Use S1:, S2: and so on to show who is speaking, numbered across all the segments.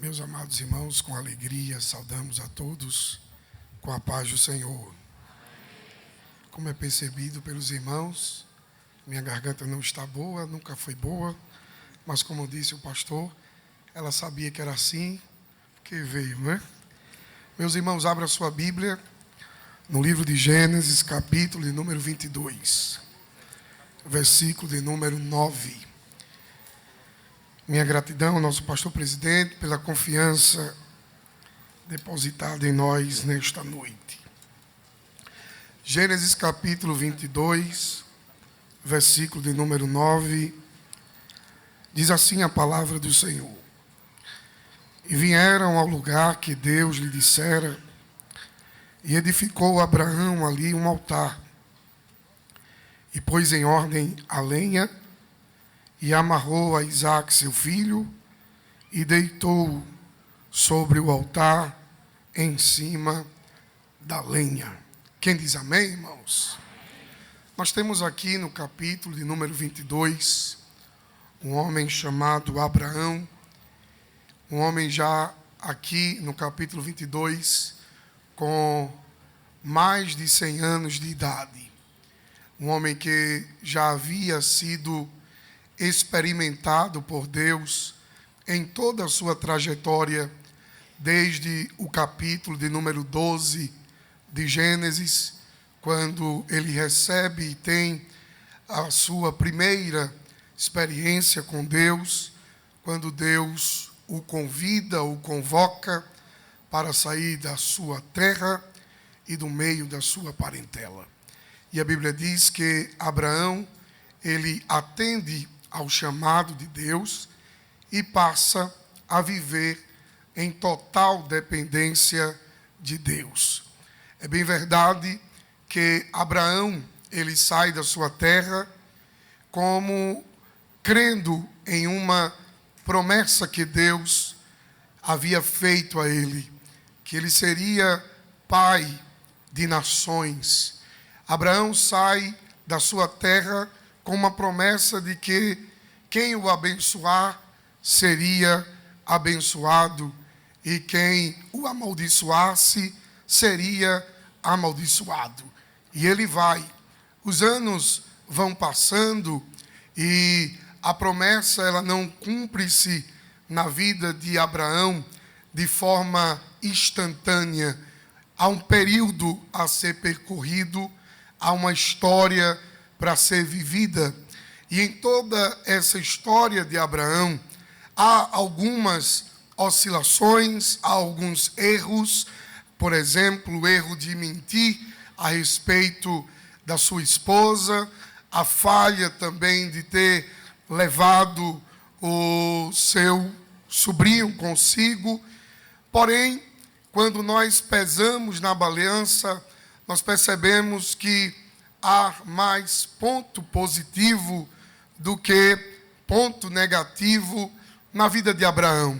S1: Meus amados irmãos, com alegria saudamos a todos com a paz do Senhor. Como é percebido pelos irmãos, minha garganta não está boa, nunca foi boa, mas como disse o pastor, ela sabia que era assim, porque veio, né? Meus irmãos, abra a sua Bíblia no livro de Gênesis, capítulo de número 22, versículo de número 9. Minha gratidão ao nosso pastor presidente pela confiança depositada em nós nesta noite. Gênesis capítulo 22, versículo de número 9, diz assim a palavra do Senhor. E vieram ao lugar que Deus lhe dissera, e edificou Abraão ali um altar, e pôs em ordem a lenha, e amarrou a Isaque, seu filho, e deitou sobre o altar em cima da lenha. Quem diz amém, irmãos? Nós temos aqui no capítulo de número 22, um homem chamado Abraão, um homem já aqui no capítulo 22, com mais de 100 anos de idade. Um homem que já havia sido experimentado por Deus em toda a sua trajetória, desde o capítulo de número 12 de Gênesis, quando ele recebe e tem a sua primeira experiência com Deus, quando Deus o convida, o convoca para sair da sua terra e do meio da sua parentela. E a Bíblia diz que Abraão, ele atende ao chamado de Deus e passa a viver em total dependência de Deus. É bem verdade que Abraão, ele sai da sua terra como crendo em uma promessa que Deus havia feito a ele, que ele seria pai de nações. Abraão sai da sua terra com uma promessa de que quem o abençoar seria abençoado e quem o amaldiçoasse seria amaldiçoado. E ele vai. Os anos vão passando e a promessa ela não cumpre-se na vida de Abraão de forma instantânea. Há um período a ser percorrido, há uma história para ser vivida. E em toda essa história de Abraão, há algumas oscilações, há alguns erros. Por exemplo, o erro de mentir a respeito da sua esposa, a falha também de ter levado o seu sobrinho consigo. Porém, quando nós pesamos na balança, nós percebemos que há mais ponto positivo do que ponto negativo na vida de Abraão.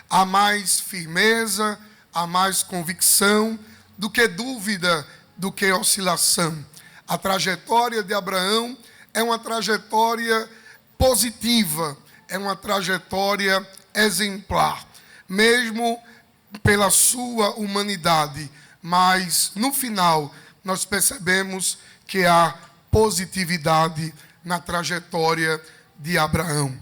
S1: Há mais firmeza, há mais convicção do que dúvida, do que oscilação. A trajetória de Abraão é uma trajetória positiva, é uma trajetória exemplar, mesmo pela sua humanidade, mas no final nós percebemos que há positividade na trajetória de Abraão.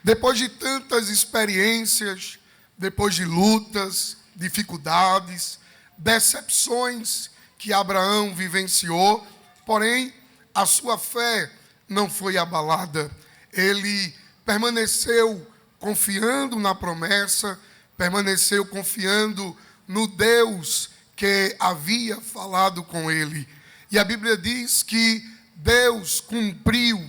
S1: Depois de tantas experiências, depois de lutas, dificuldades, decepções que Abraão vivenciou, porém, a sua fé não foi abalada. Ele permaneceu confiando na promessa, permaneceu confiando no Deus que havia falado com ele. E a Bíblia diz que Deus cumpriu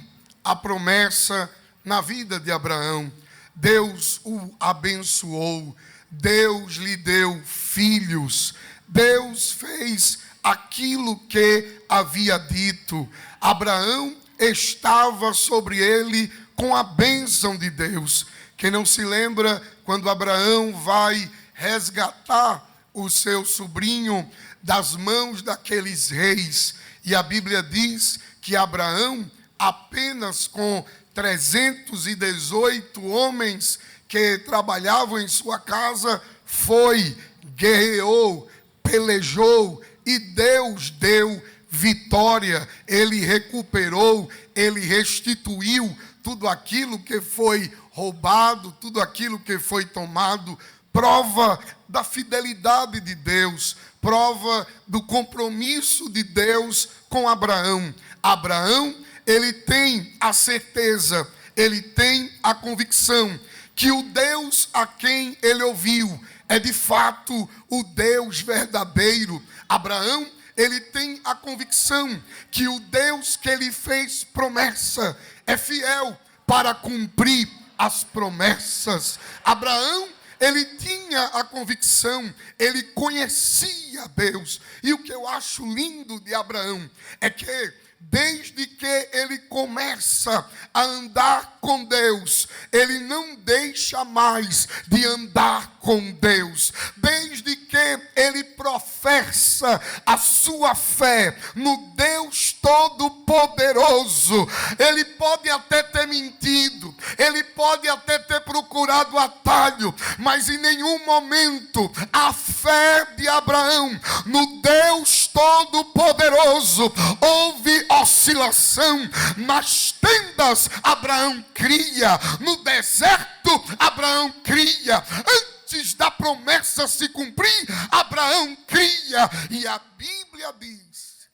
S1: a promessa na vida de Abraão. Deus o abençoou. Deus lhe deu filhos. Deus fez aquilo que havia dito. Abraão estava sobre ele com a bênção de Deus. Quem não se lembra quando Abraão vai resgatar o seu sobrinho das mãos daqueles reis, e a Bíblia diz que Abraão, apenas com 318 homens que trabalhavam em sua casa, foi, guerreou, pelejou e Deus deu vitória. Ele recuperou, ele restituiu tudo aquilo que foi roubado, tudo aquilo que foi tomado. Prova da fidelidade de Deus, prova do compromisso de Deus com Abraão. Abraão, ele tem a certeza, ele tem a convicção que o Deus a quem ele ouviu é de fato o Deus verdadeiro. Abraão, ele tem a convicção que o Deus que ele fez promessa é fiel para cumprir as promessas. Abraão, ele tinha a convicção, ele conhecia Deus. E o que eu acho lindo de Abraão é que desde que ele começa a andar com Deus, ele não deixa mais de andar com Deus. Desde que ele professa a sua fé no Deus Todo-Poderoso, ele pode até ter mentido, ele pode até ter procurado atalho, mas em nenhum momento a fé de Abraão no Deus Todo-Poderoso houve oscilação. Nas tendas Abraão cria, no deserto Abraão cria, antes da promessa se cumprir Abraão cria. E a Bíblia diz,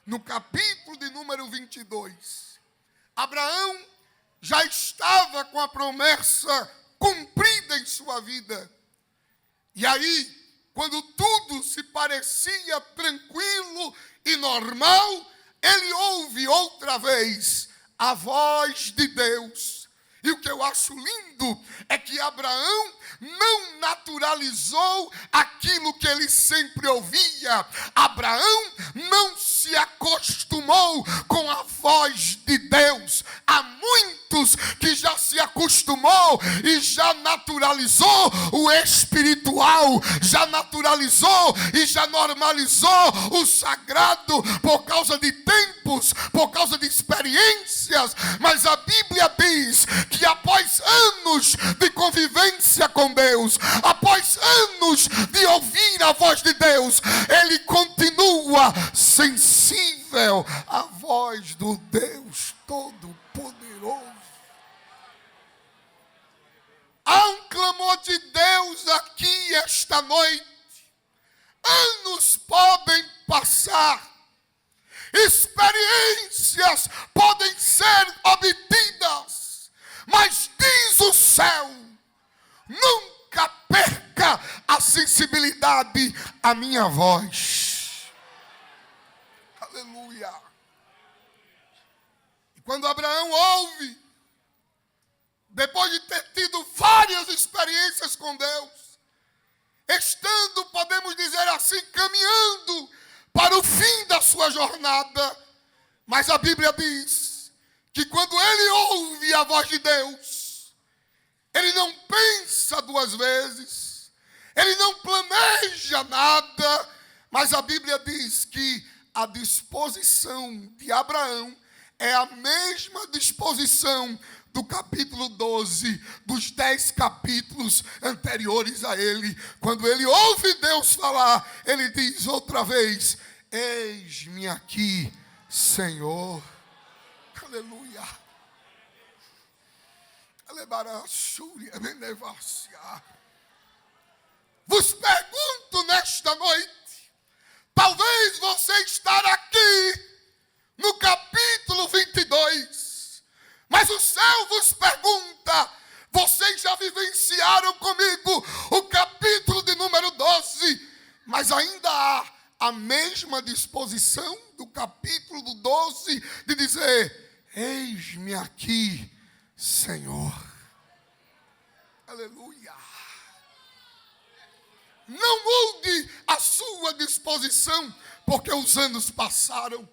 S1: no capítulo de número 22, Abraão já estava com a promessa cumprida em sua vida. E aí, quando tudo se parecia tranquilo e normal, ele ouve outra vez a voz de Deus. E o que eu acho lindo é que Abraão não naturalizou aquilo que ele sempre ouvia. Abraão não se acostumou com a voz de Deus. Há muitos que já se acostumou e já naturalizou o espiritual, já naturalizou e já normalizou o sagrado por causa de tempos, por causa de experiências. Mas a Bíblia diz que após anos de convivência com Deus, após anos de ouvir a voz de Deus, ele continua sensível à voz do Deus Todo-Poderoso. Há um clamor de Deus aqui esta noite. Anos podem passar, experiências podem ser obtidas, mas diz o céu: nunca perca a sensibilidade à minha voz. Aleluia. E quando Abraão ouve, depois de ter tido várias experiências com Deus, estando, podemos dizer assim, caminhando para o fim da sua jornada, mas a Bíblia diz que quando ele ouve a voz de Deus, ele não pensa duas vezes, ele não planeja nada, mas a Bíblia diz que a disposição de Abraão é a mesma disposição do capítulo 12, dos 10 capítulos anteriores a ele. Quando ele ouve Deus falar, ele diz outra vez: eis-me aqui, Senhor. Aleluia. Vos pergunto nesta noite, talvez você estar aqui no capítulo 22, mas o céu vos pergunta: vocês já vivenciaram comigo o capítulo de número 12, mas ainda há a mesma disposição do capítulo do 12 de dizer: eis-me aqui, Senhor. Aleluia. Não mude a sua disposição, porque os anos passaram.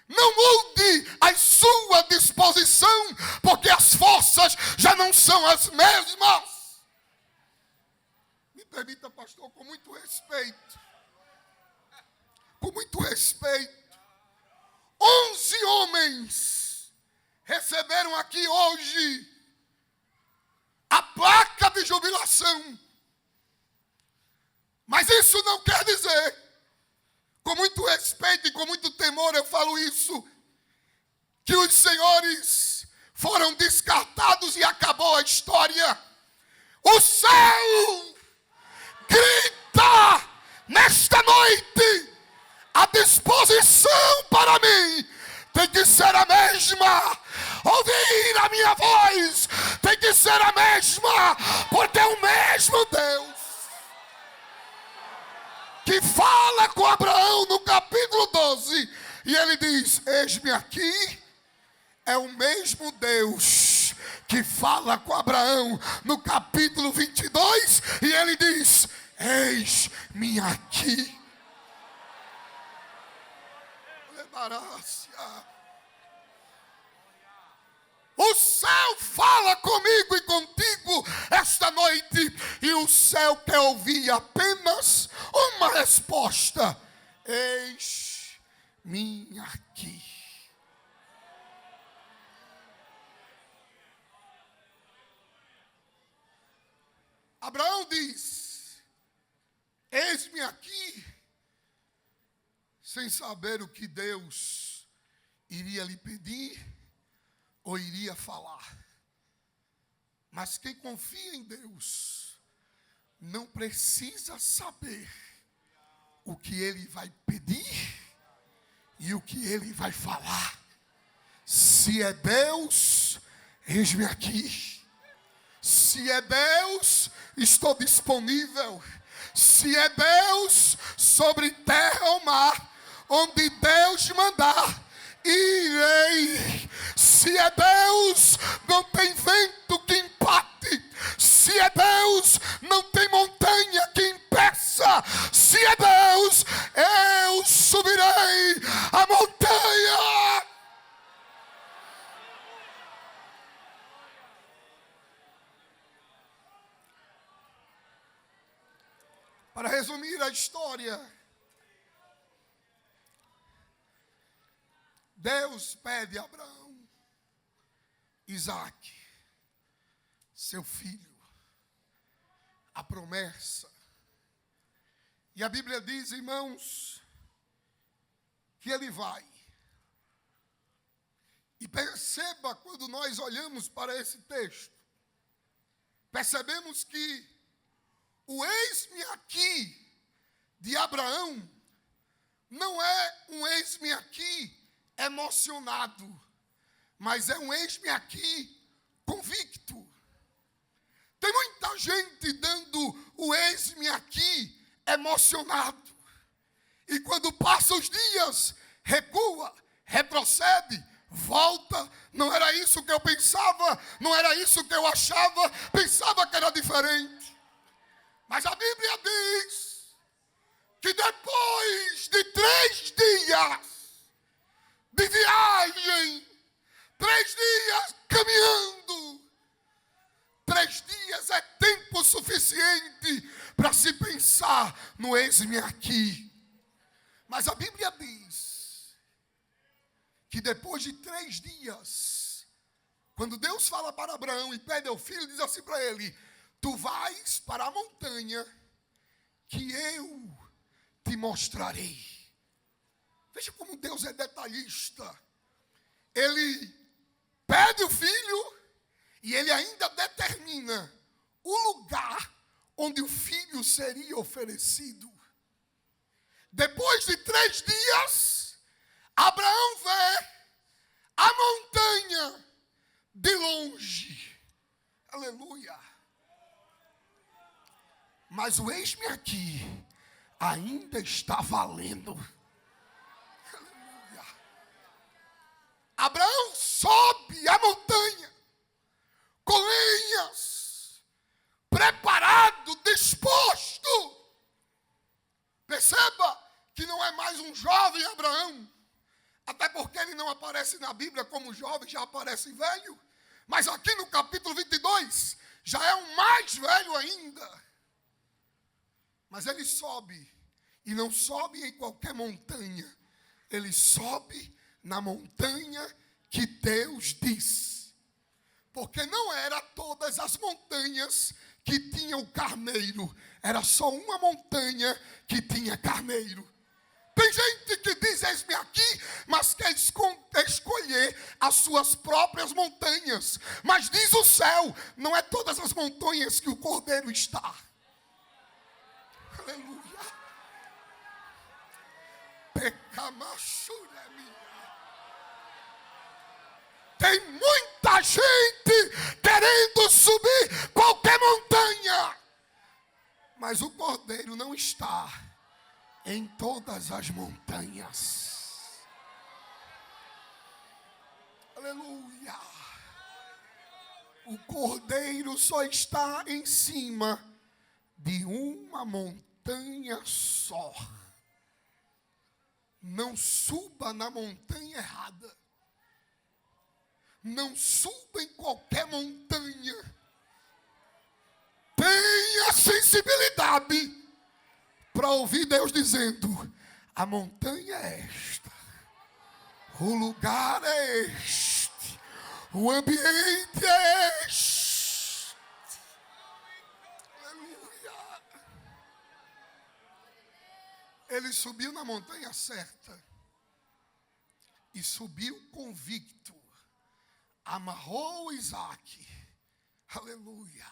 S1: Não mude a sua disposição, porque as forças já não são as mesmas. Me permita, pastor, com muito respeito. Com muito respeito. 11 homens receberam aqui hoje a placa de jubilação. Mas isso não quer dizer, com muito respeito e com muito temor eu falo isso, que os senhores foram descartados e acabou a história. O céu grita nesta noite, a disposição para mim tem que ser a mesma. Ouvir a minha voz tem que ser a mesma, porque é o mesmo Deus que fala com Abraão no capítulo 12, e ele diz: eis-me aqui. É o mesmo Deus que fala com Abraão no capítulo 22, e ele diz: eis-me aqui. O céu fala comigo e contigo esta noite, e o céu quer ouvir apenas uma resposta: eis-me aqui. Abraão diz: eis-me aqui, sem saber o que Deus iria lhe pedir ou iria falar. Mas quem confia em Deus não precisa saber o que Ele vai pedir e o que Ele vai falar. Se é Deus, eis-me aqui. Se é Deus, estou disponível. Se é Deus, sobre terra ou mar, onde Deus mandar, irei. Se é Deus, não tem vento que empate. Se é Deus, não tem montanha que impeça. Se é Deus, eu subirei a montanha. Para resumir a história, Deus pede a Abraão Isaque, seu filho, a promessa. E a Bíblia diz, irmãos, que ele vai. E perceba, quando nós olhamos para esse texto, percebemos que o eis-me aqui de Abraão não é um eis-me aqui emocionado, mas é um eis-me aqui convicto. Tem muita gente dando o eis-me aqui emocionado, e quando passa os dias, recua, retrocede, volta. Não era isso que eu pensava, não era isso que eu achava, pensava que era diferente. Mas a Bíblia diz que depois de 3 dias de viagem, 3 dias caminhando, 3 dias é tempo suficiente para se pensar no eis-me aqui. Mas a Bíblia diz que depois de 3 dias, quando Deus fala para Abraão e pede ao filho, diz assim para ele: tu vais para a montanha que eu te mostrarei. Veja como Deus é detalhista. Ele pede o filho e ele ainda determina o lugar onde o filho seria oferecido. Depois de 3 dias, Abraão vê a montanha de longe. Aleluia. Mas o eis-me aqui ainda está valendo. Aleluia. Abraão sobe a montanha com lenhas, preparado, disposto. Perceba que não é mais um jovem Abraão, até porque ele não aparece na Bíblia como jovem, já aparece velho. Mas aqui no capítulo 22, já é um mais velho ainda. Mas ele sobe, e não sobe em qualquer montanha. Ele sobe na montanha que Deus diz. Porque não era todas as montanhas que tinham carneiro. Era só uma montanha que tinha carneiro. Tem gente que diz, eis-me aqui, mas quer escolher as suas próprias montanhas. Mas diz o céu, não é todas as montanhas que o cordeiro está. Aleluia. Pecamachura minha. Tem muita gente querendo subir qualquer montanha. Mas o cordeiro não está em todas as montanhas. Aleluia. O cordeiro só está em cima de uma montanha só. Não suba na montanha errada. Não suba em qualquer montanha. Tenha sensibilidade para ouvir Deus dizendo: a montanha é esta, o lugar é este, o ambiente é este. Aleluia. Ele subiu na montanha certa e subiu convicto. Amarrou Isaac, aleluia,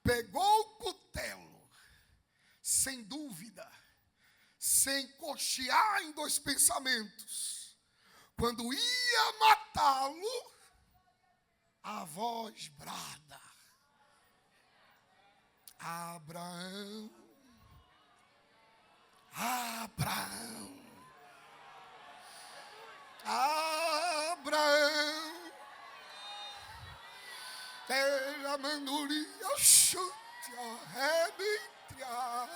S1: pegou o cutelo, sem dúvida, sem cochear em dois pensamentos. Quando ia matá-lo, a voz brada: Abraão, Abraão, Abraão. Era manuria chutia, rebitria,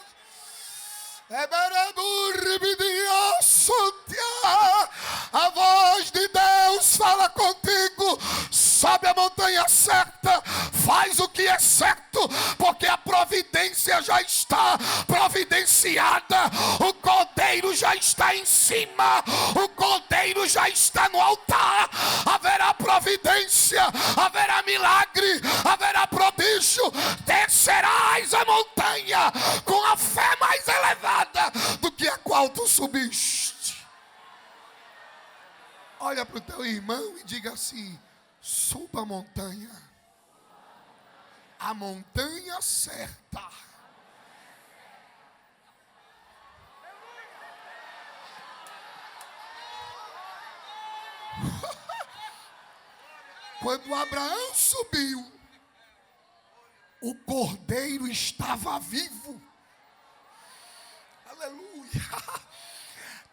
S1: ebereburbidia chutia. A voz de Deus fala contigo. Sobe a montanha certa, faz o que é certo, porque a providência já está providenciada. O cordeiro já está em cima, o cordeiro já está no altar. Haverá providência, haverá milagre, haverá prodígio. Descerás a montanha com a fé mais elevada do que a qual tu subiste. Olha para o teu irmão e diga assim: suba a montanha certa. Quando Abraão subiu, o cordeiro estava vivo. Aleluia.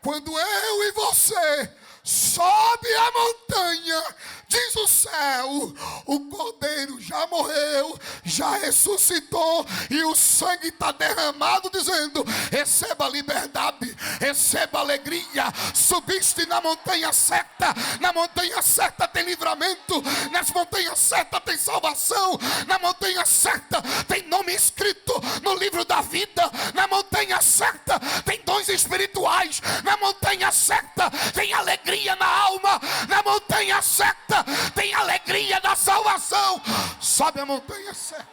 S1: Quando eu e você sobe a montanha, diz o céu, o cordeiro já morreu, já ressuscitou e o sangue está derramado, dizendo: receba liberdade, receba alegria. Subiste na montanha certa, na montanha certa tem livramento, nas montanhas certas tem salvação, na montanha certa tem nome escrito no livro da vida, na montanha certa tem dons espirituais, na montanha certa tem alegria na alma, na montanha certa tem alegria da salvação. Sobe a montanha certa.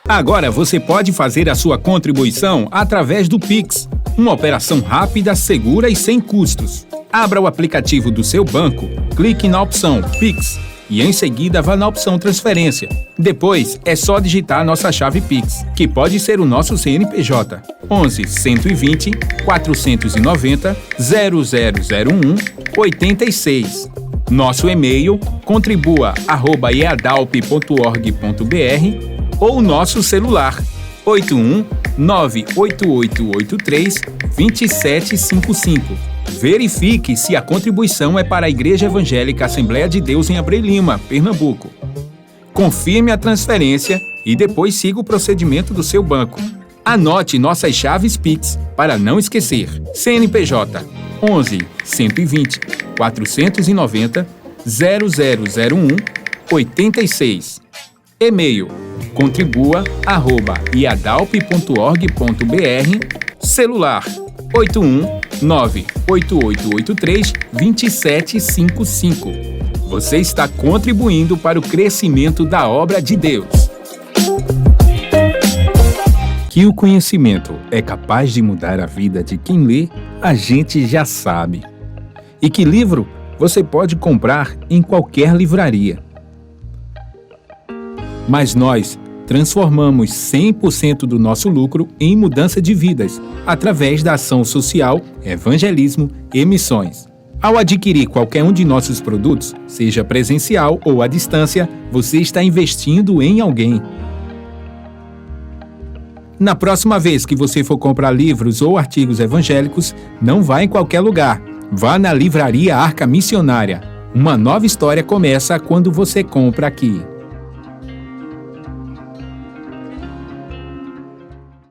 S2: Agora você pode fazer a sua contribuição através do Pix, uma operação rápida, segura e sem custos. Abra o aplicativo do seu banco, clique na opção Pix e em seguida vá na opção Transferência. Depois é só digitar nossa chave Pix, que pode ser o nosso CNPJ 11 120 490 0001 86. Nosso e-mail contribua@eadalp.org.br ou nosso celular 81 98883 2755. Verifique se a contribuição é para a Igreja Evangélica Assembleia de Deus em Abreu Lima, Pernambuco. Confirme a transferência e depois siga o procedimento do seu banco. Anote nossas chaves Pix para não esquecer. CNPJ 11 120 490 0001 86. E-mail contribua@iadalp.org.br. Celular 81 98883 2755. você está contribuindo para o crescimento da obra de Deus. Que o conhecimento é capaz de mudar a vida de quem lê, a gente já sabe. E que livro você pode comprar em qualquer livraria. Mas nós transformamos 100% do nosso lucro em mudança de vidas, através da ação social, evangelismo e missões. Ao adquirir qualquer um de nossos produtos, seja presencial ou à distância, você está investindo em alguém. Na próxima vez que você for comprar livros ou artigos evangélicos, não vá em qualquer lugar. Vá na Livraria Arca Missionária. Uma nova história começa quando você compra aqui.